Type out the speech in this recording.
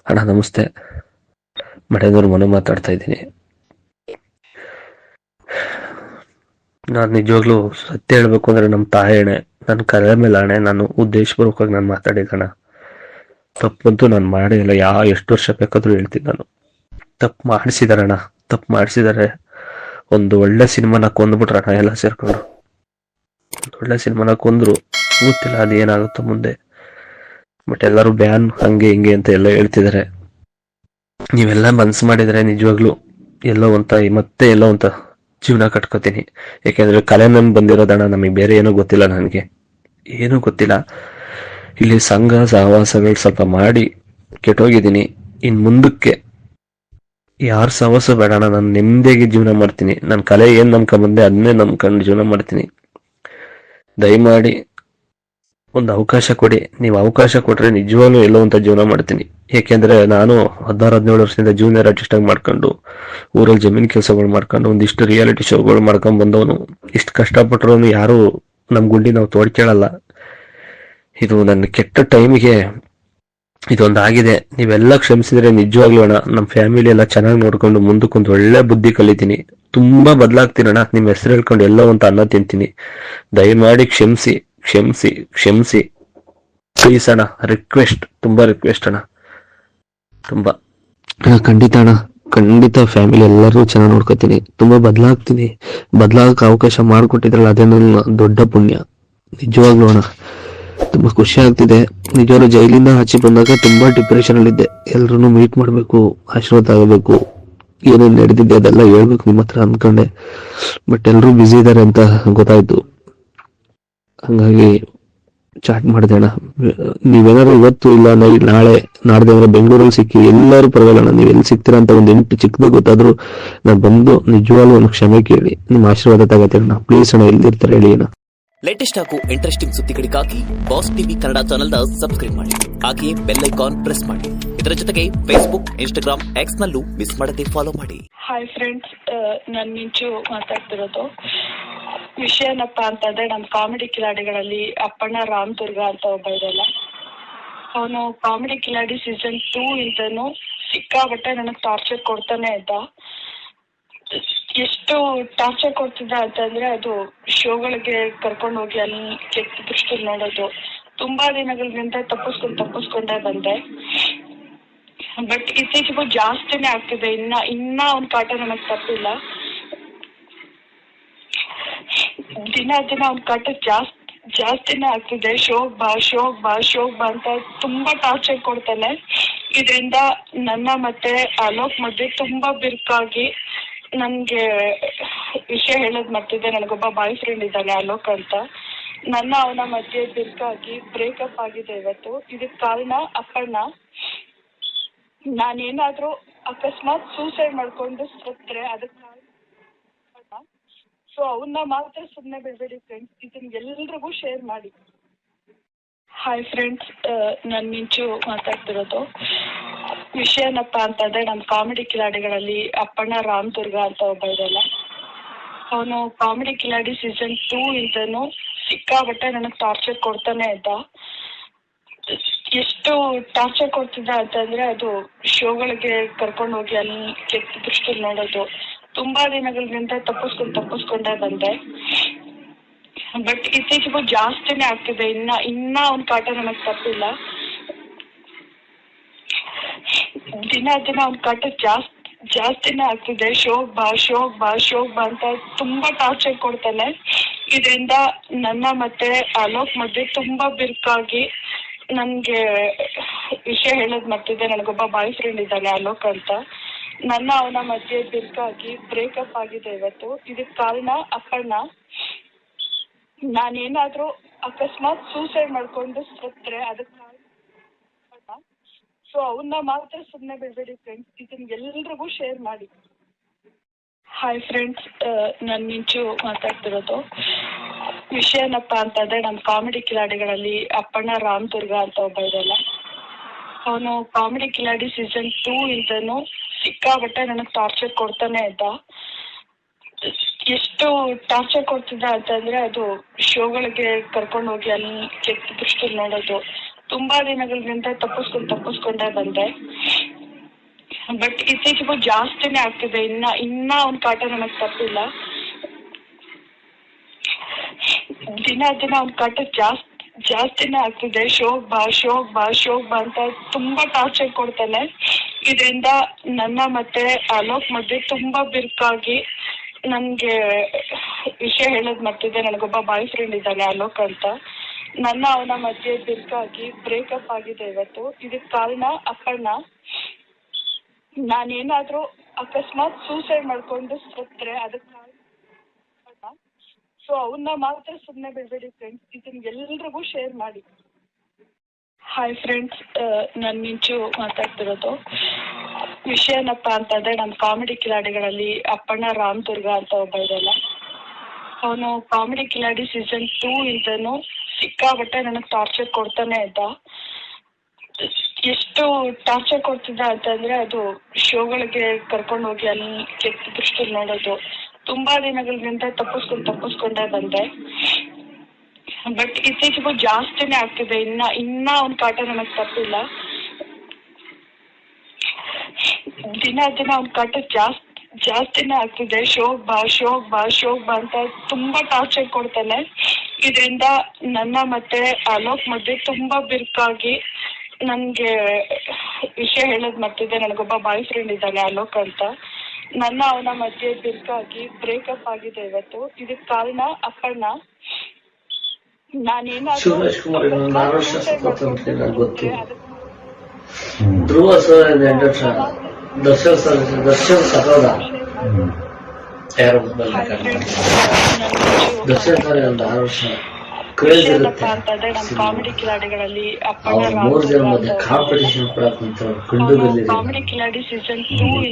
ಅಣ್ಣ ನಮಸ್ತೆ, ಮಠೇಂದ್ರ ಮನೆ ಮಾತಾಡ್ತಾ ಇದ್ದೀನಿ. ನಾನು ನಿಜವಾಗ್ಲೂ ಸತ್ಯ ಹೇಳ್ಬೇಕು ಅಂದ್ರೆ ನಮ್ಮ ತಾಯಿ ಅಣೆ, ನನ್ನ ಕರೆ ಮೇಲೆ ಅಣೆ, ನಾನು ಉದ್ದೇಶಪೂರ್ವಕವಾಗಿ ನಾನು ಮಾತಾಡಿದ್ದಣ. ತಪ್ಪಂತೂ ನಾನು ಮಾಡಿಲ್ಲ. ಎಷ್ಟು ವರ್ಷ ಬೇಕಾದ್ರೂ ಹೇಳ್ತೀನಿ. ನಾನು ತಪ್ಪು ಮಾಡಿಸಿದಾರಣ್ಣ, ತಪ್ಪು ಮಾಡಿಸಿದಾರೆ. ಒಂದು ಒಳ್ಳೆ ಸಿನಿಮಾನ ಕೊಂದ್ಬಿಟ್ರಣ್ಣ ಎಲ್ಲ ಸೇರ್ಕೊಂಡು. ಒಂದು ಒಳ್ಳೆ ಸಿನಿಮಾನ ಕೊಂದ್ರು. ಗೊತ್ತಿಲ್ಲ ಅದು ಏನಾಗುತ್ತೋ ಮುಂದೆ. ಬಟ್ ಎಲ್ಲರೂ ಬ್ಯಾನ್ ಹಂಗೆ ಹಿಂಗೆ ಅಂತ ಎಲ್ಲ ಹೇಳ್ತಿದ್ದಾರೆ. ನೀವೆಲ್ಲ ಮನ್ಸು ಮಾಡಿದ್ರೆ ನಿಜವಾಗ್ಲು ಮತ್ತೆ ಎಲ್ಲೋ ಅಂತ ಜೀವನ ಕಟ್ಕೋತೀನಿ. ಯಾಕೆಂದ್ರೆ ಕಲೆ ನನ್ ಬಂದಿರೋದಣ್ಣ, ನಮಗೆ ಬೇರೆ ಏನೂ ಗೊತ್ತಿಲ್ಲ. ನನಗೆ ಏನೂ ಗೊತ್ತಿಲ್ಲ. ಇಲ್ಲಿ ಸಂಘ ಸಹವಾಸಗಳು ಸ್ವಲ್ಪ ಮಾಡಿ ಕೆಟ್ಟೋಗಿದ್ದೀನಿ. ಇನ್ ಮುಂದಕ್ಕೆ ಯಾರ ಸಹವಾಸ ಬೇಡಣ. ನಾನು ನೆಮ್ಮದಿಯಾಗಿ ಜೀವನ ಮಾಡ್ತೀನಿ. ನನ್ನ ಕಲೆ ಏನ್ ನಂಬ್ಕೊಂಬಂದೆ ಅದನ್ನೇ ನಂಬ್ಕೊಂಡು ಜೀವನ ಮಾಡ್ತೀನಿ. ದಯಮಾಡಿ ಒಂದು ಅವಕಾಶ ಕೊಡಿ. ನೀವು ಅವಕಾಶ ಕೊಟ್ರೆ ನಿಜವಾಗ್ಲೂ ಎಲ್ಲೋ ಅಂತ ಜೀವನ ಮಾಡ್ತೀನಿ. ಯಾಕೆಂದ್ರೆ ನಾನು 16-17 ವರ್ಷದಿಂದ ಜೂನಿಯರ್ ಆರ್ಟಿಸ್ಟ್ ಆಗಿ ಮಾಡ್ಕೊಂಡು, ಊರಲ್ಲಿ ಜಮೀನ್ ಕೆಲಸಗಳು ಮಾಡ್ಕೊಂಡು, ಒಂದಿಷ್ಟು ರಿಯಾಲಿಟಿ ಶೋಗಳು ಮಾಡ್ಕೊಂಡ್ ಬಂದವನು. ಇಷ್ಟು ಕಷ್ಟಪಟ್ಟರು ಯಾರು ನಮ್ ಗುಂಡಿ ನಾವು ತೋಡ್ಕೊಳ್ಳಲ್ಲ. ಇದು ನನ್ನ ಕೆಟ್ಟ ಟೈಮಿಗೆ ಇದೊಂದಾಗಿದೆ. ನೀವೆಲ್ಲ ಕ್ಷಮಿಸಿದ್ರೆ ನಿಜವಾಗ್ಲೂ ಅಣ್ಣ, ನಮ್ಮ ಫ್ಯಾಮಿಲಿ ಎಲ್ಲ ಚೆನ್ನಾಗಿ ನೋಡ್ಕೊಂಡು ಮುಂದಕ್ಕೊಂದು ಒಳ್ಳೆ ಬುದ್ಧಿ ಕಲಿತೀನಿ. ತುಂಬಾ ಬದಲಾಗ್ತೀನಿ ಅಣ್ಣ. ನಿಮ್ ಹೆಸರು ಹೇಳ್ಕೊಂಡು ಎಲ್ಲೋ ಅಂತ ಅನ್ನ ತಿಂತೀನಿ. ದಯಮಾಡಿ ಕ್ಷಮಿಸಿ ಕ್ಷಮಿಸಿ ಕ್ಷಮಿಸಿ ಪ್ಲೀಸ್ ಅಣ್ಣ. ರಿಕ್ವೆಸ್ಟ್, ತುಂಬಾ ರಿಕ್ವೆಸ್ಟ್ ಅಣ್ಣ, ತುಂಬಾ. ಖಂಡಿತ ಅಣ್ಣ, ಖಂಡಿತ ಫ್ಯಾಮಿಲಿ ಎಲ್ಲರೂ ಚೆನ್ನಾಗಿ ನೋಡ್ಕೋತೀನಿ. ತುಂಬಾ ಬದಲಾಗ್ತೀನಿ. ಬದಲಾಗಕ್ಕೆ ಅವಕಾಶ ಮಾಡಿಕೊಟ್ಟಿದ್ರಲ್ಲ, ಅದೇ ನನ್ನ ದೊಡ್ಡ ಪುಣ್ಯ. ನಿಜವಾಗ್ಲೂ ಅಣ್ಣ ತುಂಬಾ ಖುಷಿ ಆಗ್ತಿದೆ. ನಿಜವಾಗ್ಲೂ ಜೈಲಿಂದ ಆಚೆ ಬಂದಾಗ ತುಂಬಾ ಡಿಪ್ರೆಷನ್ ಅಲ್ಲಿ ಇದ್ದೆ. ಎಲ್ರು ಮೀಟ್ ಮಾಡ್ಬೇಕು, ಆಶೀರ್ವಾದ ಆಗಬೇಕು, ಏನೇನು ನಡೆದಿದೆ ಅದೆಲ್ಲ ಹೇಳ್ಬೇಕು ನಿಮ್ಮ ಹತ್ರ ಅನ್ಕೊಂಡೆ. ಬಟ್ ಎಲ್ರು ಬ್ಯುಸಿ ಇದಾರೆ ಅಂತ ಗೊತ್ತಾಯ್ತು. ಹಂಗಾಗಿ ಚಾಟ್ ಮಾಡಿದೆ ಅಣ್ಣ. ನೀವೇನಾದ್ರು ಇವತ್ತು ಇಲ್ಲ ನಾಳೆ ನಾಡ್ದೇವ್ರ ಬೆಂಗಳೂರಲ್ಲಿ ಸಿಕ್ಕಿ, ಎಲ್ಲರೂ ಪರವಾಗಿಲ್ಲ. ನೀವು ಎಲ್ಲಿ ಸಿಗ್ತೀರಾ ಅಂತ ಒಂದು ಎಂಟು ಚಿಕ್ಕದಾಗ ಗೊತ್ತಾದ್ರು ನಾನು ಬಂದು ನಿಜವಾಗ್ಲೂ ಒಂದು ಕ್ಷಮೆ ಕೇಳಿ ನಿಮ್ಮ ಆಶೀರ್ವಾದ ತಗೋತೀನಿ. ಪ್ಲೀಸ್ ಅಣ್ಣ, ಎಲ್ಲಿರ್ತಾರೆ ಹೇಳಿ ಅಣ್ಣ. ಲೇಟೆಸ್ಟ್ ಹಾಗೂ ಇಂಟ್ರೆಸ್ಟಿಂಗ್ ಸುದ್ದಿಗಳಿಗಾಗಿ ಬಾಸ್ ಟಿವಿ ಕನ್ನಡ ಚಾನೆಲ್ನ ಸಬ್ಸ್ಕ್ರೈಬ್ ಮಾಡಿ. ಹಾಗೆಯೇ ಬೆಲ್ ಐಕಾನ್ ಪ್ರೆಸ್ ಮಾಡಿ. ಇದರ ಜೊತೆಗೆ ಫೇಸ್ಬುಕ್, ಇನ್ಸ್ಟಾಗ್ರಾಮ್, ಎಕ್ಸ್ ನಲ್ಲೂ ಮಿಸ್ ಮಾಡದೆ ಫಾಲೋ ಮಾಡಿ. ಹಾಯ್ ಫ್ರೆಂಡ್ಸ್, ನಾನು ಮಿಂಚು ಮಾತಾಡ್ತಿರೋದು. ವಿಷಯ ಏನಪ್ಪ ಅಂತಂದ್ರೆ, ನಮ್ಮ ಕಾಮಿಡಿ ಕಿಲಾಡಿಗಳಲ್ಲಿ ಅಪ್ಪಣ್ಣ ರಾಮದುರ್ಗ ಅಂತ ಒಬ್ಬ ಇದಲ್ಲ, ಅವನು ಕಾಮಿಡಿ ಕಿಲಾಡಿ ಸೀಸನ್ 2 ಇಂದನು ಸಿಕ್ಕಾಬಟ್ಟೆ ನನಗೆ ಟಾರ್ಚರ್ ಕೊಡ್ತಾನೆ ಇದ್ದ. ಎಷ್ಟು ಟಾರ್ಚರ್ ಕೊಡ್ತಿದ್ದ ಅಂತಂದ್ರೆ, ಅದು ಶೋಗಳಿಗೆ ಕರ್ಕೊಂಡು ಹೋಗಿ ಅಲ್ಲಿ ಕೆಟ್ಟ ದೃಷ್ಟಿಯಲ್ಲಿ ನೋಡೋದು. ತುಂಬಾ ದಿನಗಳಿಂದ ತಪ್ಪಿಸ್ಕೊಂಡೇ ಬಂದೆ. ಬಟ್ ಇತ್ತೀಚೆಗೂ ಜಾಸ್ತಿನೇ ಆಗ್ತಿದೆ. ಇನ್ನ ಅವ್ನ ಕಾಟ ನನಗೆ ತಪ್ಪಿಲ್ಲ. ದಿನ ಅವ್ನ ಕಾಟ ಜಾಸ್ತಿನೇ ಆಗ್ತಿದೆ. ಶೋಗ್ ಬಾ ಅಂತ ತುಂಬಾ ಟಾರ್ಚರ್ ಕೊಡ್ತಾನೆ. ಇದರಿಂದ ನನ್ನ ಮತ್ತೆ ಅಲೋಕ್ ಮಧ್ಯೆ ತುಂಬಾ ಬಿರುಕಾಗಿ ನನ್ಗೆ ವಿಷಯ ಹೇಳೋದ್ ಮರ್ತಿದ್ದೆ. ನನಗೊಬ್ಬ ಬಾಯ್ ಫ್ರೆಂಡ್ ಇದ್ದಾನೆ ಅಲೋಕ್ ಅಂತ. ಅವನ ಮಧ್ಯೆ ಬಿರುಕಾಗಿ ಬ್ರೇಕಪ್ ಆಗಿದೆ ಇವತ್ತು. ಇದಕ್ ಕಾರಣ ಅಪ್ಪಣ್ಣ. ನಾನೇನಾದ್ರೂ ಅಕಸ್ಮಾತ್ ಸೂಸೈಡ್ ಮಾಡ್ಕೊಂಡು ಸತ್ರೆ ಅದಕ್ಕೆ ಕಾರಣ. ಸೊ ಅವನ್ನ ಮಾತ್ರ ಸುಮ್ಮನೆ ಬಿಡ್ಬೇಡಿ ಫ್ರೆಂಡ್ಸ್. ಇದನ್ನ ಎಲ್ರಿಗೂ ಶೇರ್ ಮಾಡಿ. ಹಾಯ್ ಫ್ರೆಂಡ್ಸ್, ನಾನು ಮಿಂಚು ಮಾತಾಡ್ತಿರೋದು. ವಿಷಯ ಏನಪ್ಪ ಅಂತಂದ್ರೆ, ನಮ್ಮ ಕಾಮಿಡಿ ಕಿಲಾಡಿಗಳಲ್ಲಿ ಅಪ್ಪಣ್ಣ ರಾಮದುರ್ಗ ಅಂತ ಒಬ್ಬ ಇದಲ್ಲ, ಅವನು ಕಾಮಿಡಿ ಕಿಲಾಡಿ ಸೀಸನ್ 2 ಇಂದನು ಸಿಕ್ಕಾಬಟ್ಟೆ ನನಗೆ ಟಾರ್ಚರ್ ಕೊಡ್ತಾನೆ ಇದ್ದ. ಎಷ್ಟು ಟಾರ್ಚರ್ ಕೊಡ್ತಿದ್ದ ಅಂತಂದ್ರೆ, ಅದು ಶೋಗಳಿಗೆ ಕರ್ಕೊಂಡು ಹೋಗಿ ಅಲ್ಲಿ ಕೆಟ್ಟ ದೃಷ್ಟಿಯಲ್ಲಿ ನೋಡೋದು. ತುಂಬಾ ದಿನಗಳಿಂದ ತಪ್ಪಿಸ್ಕೊಂಡೇ ಬಂದೆ. ಬಟ್ ಇತ್ತೀಚೆಗೂ ಜಾಸ್ತಿನೇ ಆಗ್ತಿದೆ. ಇನ್ನ ಅವ್ನ ಕಾಟ ನನಗೆ ತಪ್ಪಿಲ್ಲ. ದಿನ ಅವ್ನ ಕಾಟ ಜಾಸ್ತಿನೇ ಆಗ್ತಿದೆ. ಶೋಗ್ ಬಾ ಅಂತ ತುಂಬಾ ಟಾರ್ಚರ್ ಕೊಡ್ತಾನೆ. ಇದರಿಂದ ನನ್ನ ಮತ್ತೆ ಅಲೋಕ್ ಮಧ್ಯೆ ತುಂಬಾ ಬಿರುಕಾಗಿ ನನ್ಗೆ ವಿಷಯ ಹೇಳೋದ್ ಮರ್ತಿದ್ದೆ. ನನಗೊಬ್ಬ ಬಾಯ್ ಫ್ರೆಂಡ್ ಇದ್ದಾನೆ ಅಲೋಕ್ ಅಂತ. ಅವನ ಮಧ್ಯೆ ಬಿರುಕಾಗಿ ಬ್ರೇಕಪ್ ಆಗಿದೆ ಇವತ್ತು. ಇದಕ್ ಕಾರಣ ಅಪ್ಪಣ್ಣ. ನಾನೇನಾದ್ರೂ ಅಕಸ್ಮಾತ್ ಸೂಸೈಡ್ ಮಾಡ್ಕೊಂಡು ಸತ್ರೆ ಅದಕ್ಕೆ ಕಾರಣ. ಸೊ ಅವನ್ನ ಮಾತ್ರ ಸುಮ್ಮನೆ ಬಿಡ್ಬೇಡಿ ಫ್ರೆಂಡ್ಸ್. ಇದನ್ನ ಎಲ್ರಿಗೂ ಶೇರ್ ಮಾಡಿ. ಹಾಯ್ ಫ್ರೆಂಡ್ಸ್, ನಾನು ಮಿಂಚು ಮಾತಾಡ್ತಿರೋದು. ವಿಷಯ ಏನಪ್ಪ ಅಂತಂದ್ರೆ, ನಮ್ಮ ಕಾಮಿಡಿ ಕಿಲಾಡಿಗಳಲ್ಲಿ ಅಪ್ಪಣ್ಣ ರಾಮದುರ್ಗ ಅಂತ ಒಬ್ಬ ಇದಲ್ಲ, ಅವನು ಕಾಮಿಡಿ ಕಿಲಾಡಿ ಸೀಸನ್ 2 ಇಂದನು ಸಿಕ್ಕಾಬಟ್ಟೆ ನನಗೆ ಟಾರ್ಚರ್ ಕೊಡ್ತಾನೆ ಇದ್ದ. ಎಷ್ಟು ಟಾರ್ಚರ್ ಕೊಡ್ತಿದ್ದ ಅಂತಂದ್ರೆ, ಅದು ಶೋಗಳಿಗೆ ಕರ್ಕೊಂಡು ಹೋಗಿ ಅಲ್ಲಿ ಕೆಟ್ಟ ದೃಷ್ಟಿಯಲ್ಲಿ ನೋಡೋದು. ತುಂಬಾ ದಿನಗಳಿಂದ ತಪ್ಪಿಸ್ಕೊಂಡೇ ಬಂದೆ. ಬಟ್ ಇತ್ತೀಚೆಗೂ ಜಾಸ್ತಿನೇ ಆಗ್ತಿದೆ. ಇನ್ನ ಅವ್ನ ಕಾಟ ನನಗೆ ತಪ್ಪಿಲ್ಲ. ದಿನ ಅವ್ನ ಕಾಟ ಜಾಸ್ತಿನೇ ಆಗ್ತಿದೆ. ಶೋಕ್ ಬಾ ಅಂತ ತುಂಬಾ ಟಾರ್ಚರ್ ಕೊಡ್ತಾನೆ. ಇದರಿಂದ ನನ್ನ ಮತ್ತೆ ಅಲೋಕ್ ಮಧ್ಯೆ ತುಂಬಾ ಬಿರುಕಾಗಿ ನನ್ಗೆ ವಿಷಯ ಹೇಳೋದ್ ಮರ್ತಿದ್ದೆ. ನನಗೊಬ್ಬ ಬಾಯ್ ಫ್ರೆಂಡ್ ಇದ್ದಾನೆ ಅಲೋಕ್ ಅಂತ. ನನ್ನ ಅವನ ಮಧ್ಯೆ ಬಿರುಕಾಗಿ ಬ್ರೇಕಪ್ ಆಗಿದೆ ಇವತ್ತು. ಇದಕ್ ಕಾರಣ ಅಪ್ಪಣ್ಣ. ನಾನೇನಾದ್ರೂ ಅಕಸ್ಮಾತ್ ಸೂಸೈಡ್ ಮಾಡ್ಕೊಂಡು ಸತ್ರೆ ಅದಕ್ಕೆ ಕಾರಣ. ಸೊ ಅವನ್ನ ಮಾತ್ರ ಸುಮ್ಮನೆ ಬಿಡ್ಬೇಡಿ ಫ್ರೆಂಡ್ಸ್. ಇದನ್ನ ಎಲ್ರಿಗೂ ಶೇರ್ ಮಾಡಿ. ಹಾಯ್ ಫ್ರೆಂಡ್ಸ್, ನಾನು ಮಿಂಚು ಮಾತಾಡ್ತಿರೋದು. ವಿಷಯ ಏನಪ್ಪ ಅಂತಂದ್ರೆ, ನಮ್ಮ ಕಾಮಿಡಿ ಕಿಲಾಡಿಗಳಲ್ಲಿ ಅಪ್ಪಣ್ಣ ರಾಮದುರ್ಗ ಅಂತ ಒಬ್ಬ ಇದಲ್ಲ, ಅವನು ಕಾಮಿಡಿ ಕಿಲಾಡಿ ಸೀಸನ್ 2 ಇಂದನು ಸಿಕ್ಕಾಬಟ್ಟೆ ನನಗೆ ಟಾರ್ಚರ್ ಕೊಡ್ತಾನೆ ಇದ್ದ. ಎಷ್ಟು ಟಾರ್ಚರ್ ಕೊಡ್ತಿದ್ದ ಅಂತಂದ್ರೆ, ಅದು ಶೋಗಳಿಗೆ ಕರ್ಕೊಂಡು ಹೋಗಿ ಅಲ್ಲಿ ಕೆಟ್ಟ ದೃಷ್ಟಿ ನೋಡೋದು. ತುಂಬಾ ದಿನಗಳಿಂದ ತಪ್ಪಿಸ್ಕೊಂಡೇ ಬಂದೆ. ಬಟ್ ಇತ್ತೀಚೆಗೂ ಜಾಸ್ತಿನೇ ಆಗ್ತಿದೆ. ಇನ್ನ ಅವ್ನ ಕಾಟ ನನಗೆ ತಪ್ಪಿಲ್ಲ. ದಿನ ಅವ್ನ ಕಾಟ ಜಾಸ್ತಿನೇ ಆಗ್ತಿದೆ. ಶೋಕ್ ಬಾ ಅಂತ ತುಂಬಾ ಟಾರ್ಚರ್ ಕೊಡ್ತಾನೆ. ಇದರಿಂದ ನನ್ನ ಮತ್ತೆ ಅಲೋಕ್ ಮಧ್ಯೆ ತುಂಬಾ ಬಿರುಕಾಗಿ ನನ್ಗೆ ವಿಷಯ ಹೇಳೋದ್ ಮರ್ತಿದ್ದೆ. ನನಗೊಬ್ಬ ಬಾಯ್ ಫ್ರೆಂಡ್ ಇದ್ದಾನೆ ಅಲೋಕ್ ಅಂತ. ನನ್ನ ಅವನ ಮಧ್ಯೆ ಬಿರುಕಾಗಿ ಬ್ರೇಕಪ್ ಆಗಿದೆ ಇವತ್ತು. ಇದಕ್ ಕಾರಣ ಅಪ್ಪಣ್ಣ. ನಾನೇನಾದ್ರೂ ಸುರೇಶ್ ಕುಮಾರ್ 4 ವರ್ಷ ಸತ್ತೋಗ್ತಂತೆ ನನಗೆ ಗೊತ್ತು. ಧ್ರುವ ಸರ್ 8 ವರ್ಷ, ದರ್ಶನ್ ಸತ್ತೋದ. ಯಾರು ದರ್ಶನ್ ಸರ್ 6 ವರ್ಷ. ಕ್ರೇಜ್ ಇರುತ್ತೆ. ಕಾಮಿಡಿ ಕಿಲಾಡಿಗಳಲ್ಲಿ ಅವ್ರ 3 ಜನ ಮಧ್ಯೆ ಕಾಂಪಿಟೇಷನ್ ಕೂಡ ಕುಂತ ಕಾಮಿಡಿ ಕಿಲಾಡಿ ಸೀಸನ್ 2